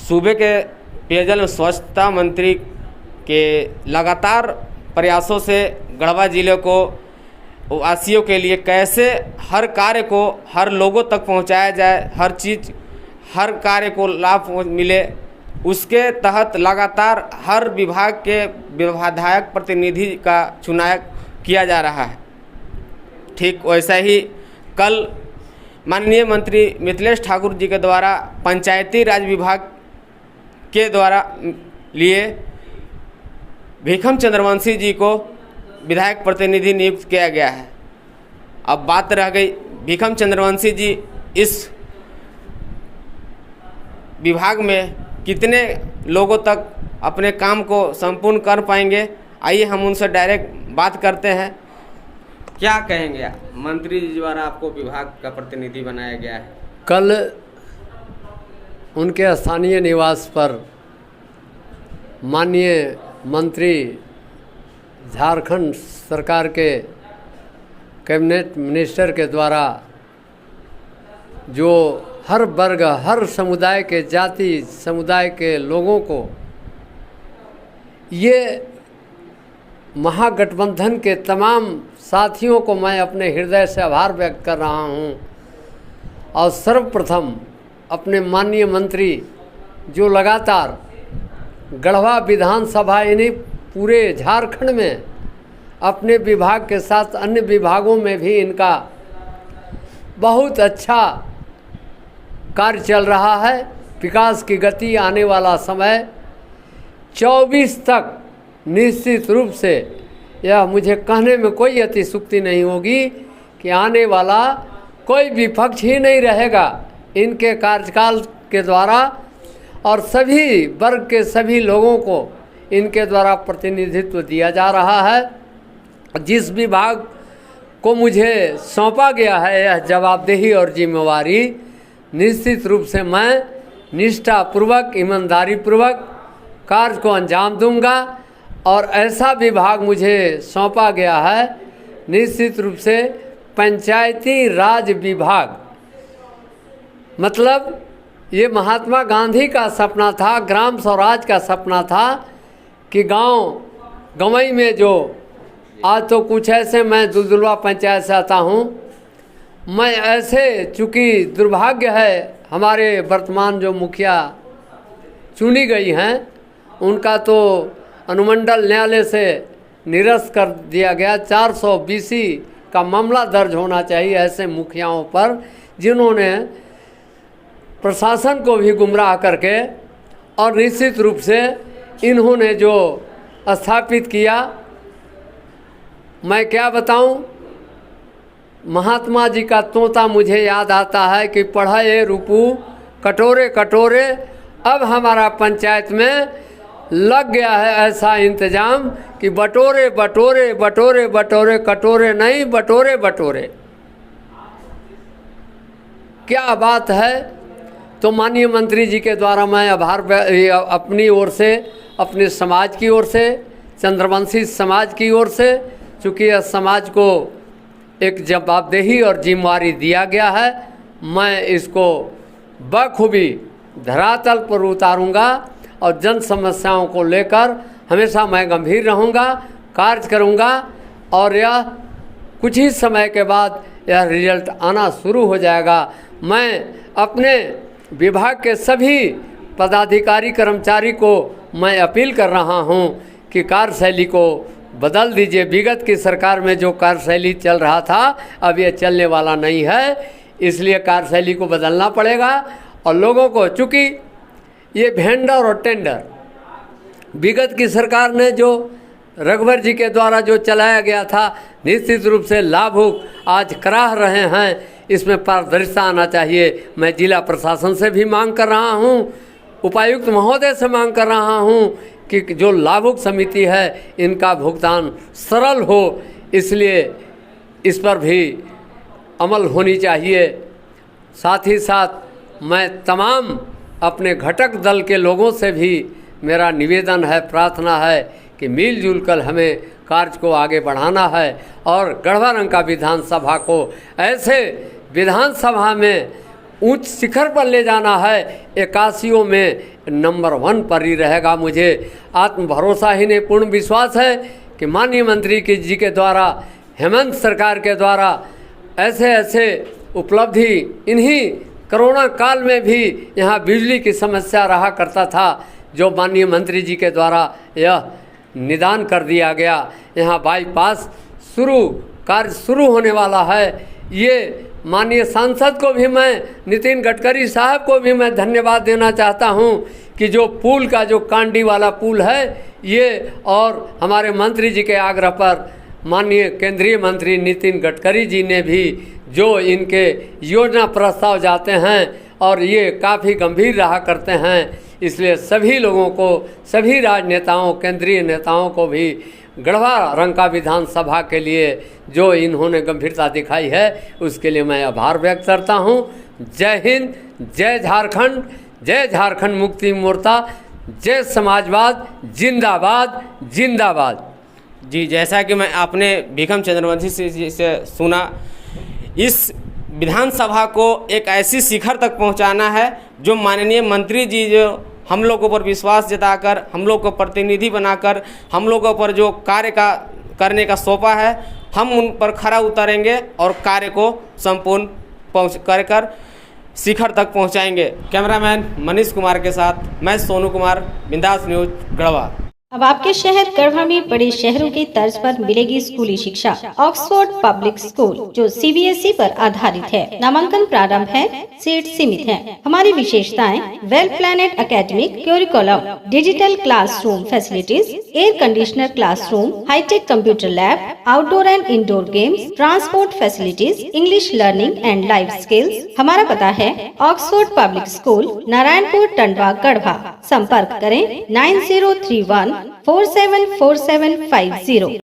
सूबे के पेयजल एवं स्वच्छता मंत्री के लगातार प्रयासों से गढ़वा ज़िले को वासियों के लिए कैसे हर कार्य को हर लोगों तक पहुंचाया जाए, हर चीज़ हर कार्य को लाभ मिले, उसके तहत लगातार हर विभाग के विधायक प्रतिनिधि का चुनाव किया जा रहा है। ठीक वैसा ही कल माननीय मंत्री मिथिलेश ठाकुर जी के द्वारा पंचायती राज विभाग के द्वारा लिए भीखम चंद्रवंशी जी को विधायक प्रतिनिधि नियुक्त किया गया है। अब बात रह गई भीखम चंद्रवंशी जी इस विभाग में कितने लोगों तक अपने काम को संपूर्ण कर पाएंगे। आइए हम उनसे डायरेक्ट बात करते हैं। क्या कहेंगे आप? मंत्री जी द्वारा आपको विभाग का प्रतिनिधि बनाया गया है। कल उनके स्थानीय निवास पर माननीय मंत्री झारखंड सरकार के कैबिनेट मिनिस्टर के द्वारा जो हर वर्ग हर समुदाय के जाति समुदाय के लोगों को ये महागठबंधन के तमाम साथियों को मैं अपने हृदय से आभार व्यक्त कर रहा हूं। और सर्वप्रथम अपने माननीय मंत्री जो लगातार गढ़वा विधानसभा यानी पूरे झारखंड में अपने विभाग के साथ अन्य विभागों में भी इनका बहुत अच्छा कार्य चल रहा है। विकास की गति आने वाला समय 24 तक निश्चित रूप से यह मुझे कहने में कोई अतिशुक्ति नहीं होगी कि आने वाला कोई विपक्ष ही नहीं रहेगा इनके कार्यकाल के द्वारा। और सभी वर्ग के सभी लोगों को इनके द्वारा प्रतिनिधित्व दिया जा रहा है। जिस विभाग को मुझे सौंपा गया है यह जवाबदेही और जिम्मेवारी निश्चित रूप से मैं निष्ठापूर्वक ईमानदारी पूर्वक कार्य को अंजाम दूंगा। और ऐसा विभाग मुझे सौंपा गया है निश्चित रूप से पंचायती राज विभाग, मतलब ये महात्मा गांधी का सपना था, ग्राम स्वराज का सपना था कि गंवई में जो आज तो कुछ ऐसे, मैं दुलदुलवा पंचायत से आता हूँ, मैं ऐसे चूँकि दुर्भाग्य है हमारे वर्तमान जो मुखिया चुनी गई हैं उनका तो अनुमंडल न्यायालय से निरस्त कर दिया गया। 420 का मामला दर्ज होना चाहिए ऐसे मुखियाओं पर जिन्होंने प्रशासन को भी गुमराह करके और निश्चित रूप से इन्होंने जो स्थापित किया, मैं क्या बताऊं, महात्मा जी का तोता मुझे याद आता है कि पढ़ाए रूपू कटोरे कटोरे। अब हमारा पंचायत में लग गया है ऐसा इंतजाम कि बटोरे बटोरे बटोरे बटोरे, कटोरे नहीं बटोरे बटोरे। क्या बात है। तो माननीय मंत्री जी के द्वारा मैं आभार अपनी ओर से, अपने समाज की ओर से, चंद्रवंशी समाज की ओर से, चूँकि यह समाज को एक जवाबदेही और जिम्मेवारी दिया गया है, मैं इसको बखूबी धरातल पर उतारूंगा और जन समस्याओं को लेकर हमेशा मैं गंभीर रहूंगा, कार्य करूंगा। और यह कुछ ही समय के बाद यह रिजल्ट आना शुरू हो जाएगा। मैं अपने विभाग के सभी पदाधिकारी कर्मचारी को मैं अपील कर रहा हूं कि कार्यशैली को बदल दीजिए। विगत की सरकार में जो कार्यशैली चल रहा था अब ये चलने वाला नहीं है, इसलिए कार्यशैली को बदलना पड़ेगा। और लोगों को, चूँकि ये वेंडर और टेंडर विगत की सरकार ने जो रघुवर जी के द्वारा जो चलाया गया था, निश्चित रूप से लाभुक आज कराह रहे हैं, इसमें पारदर्शिता आना चाहिए। मैं जिला प्रशासन से भी मांग कर रहा हूँ, उपायुक्त महोदय से मांग कर रहा हूँ कि जो लाभुक समिति है इनका भुगतान सरल हो, इसलिए इस पर भी अमल होनी चाहिए। साथ ही साथ मैं तमाम अपने घटक दल के लोगों से भी मेरा निवेदन है, प्रार्थना है कि मिलजुल कर हमें कार्य को आगे बढ़ाना है और गढ़वा रंका विधानसभा को ऐसे विधानसभा में उच्च शिखर पर ले जाना है, 81 में नंबर 1 पर ही रहेगा। मुझे आत्म भरोसा ही नहीं, पूर्ण विश्वास है कि माननीय मंत्री जी के द्वारा, हेमंत सरकार के द्वारा ऐसे ऐसे उपलब्धि, इन्हीं कोरोना काल में भी यहाँ बिजली की समस्या रहा करता था, जो माननीय मंत्री जी के द्वारा यह निदान कर दिया गया। यहाँ बाईपास कार्य शुरू होने वाला है। ये माननीय सांसद को भी मैं, नितिन गडकरी साहब को भी मैं धन्यवाद देना चाहता हूँ कि जो पुल का, जो कांडी वाला पुल है ये, और हमारे मंत्री जी के आग्रह पर माननीय केंद्रीय मंत्री नितिन गडकरी जी ने भी जो इनके योजना प्रस्ताव जाते हैं और ये काफ़ी गंभीर रहा करते हैं, इसलिए सभी लोगों को, सभी राजनेताओं, केंद्रीय नेताओं को भी गढ़वा रंका विधानसभा के लिए जो इन्होंने गंभीरता दिखाई है उसके लिए मैं आभार व्यक्त करता हूं। जय हिंद, जय झारखंड, जय झारखंड मुक्ति मोर्चा, जय समाजवाद, जिंदाबाद जिंदाबाद। जी, जैसा कि मैं आपने भीखम चंद्रवंशी से सुना, इस विधानसभा को एक ऐसी शिखर तक पहुंचाना है जो माननीय मंत्री जी जो हम लोगों पर विश्वास जताकर, हम लोग को प्रतिनिधि बनाकर, हम लोगों पर जो कार्य करने का सौंपा है, हम उन पर खरा उतरेंगे और कार्य को संपूर्ण कर शिखर तक पहुंचाएंगे। कैमरामैन मनीष कुमार के साथ मैं सोनू कुमार, बिंदास न्यूज, गढ़वा। अब आपके शहर गढ़वा में बड़े शहरों की तर्ज पर मिलेगी स्कूली शिक्षा। ऑक्सफोर्ड पब्लिक स्कूल जो सीबीएसई पर आधारित है। नामांकन प्रारंभ है, सीट सीमित है। हमारी विशेषताएं: well planned academic curriculum, digital classroom facilities, air conditioner classroom, high tech computer lab, outdoor and indoor games, transport facilities, English learning and life skills. हमारा पता है Oxford Public School, Narayanpur, Tandwa, Garhwa. संपर्क करें 9031 474750।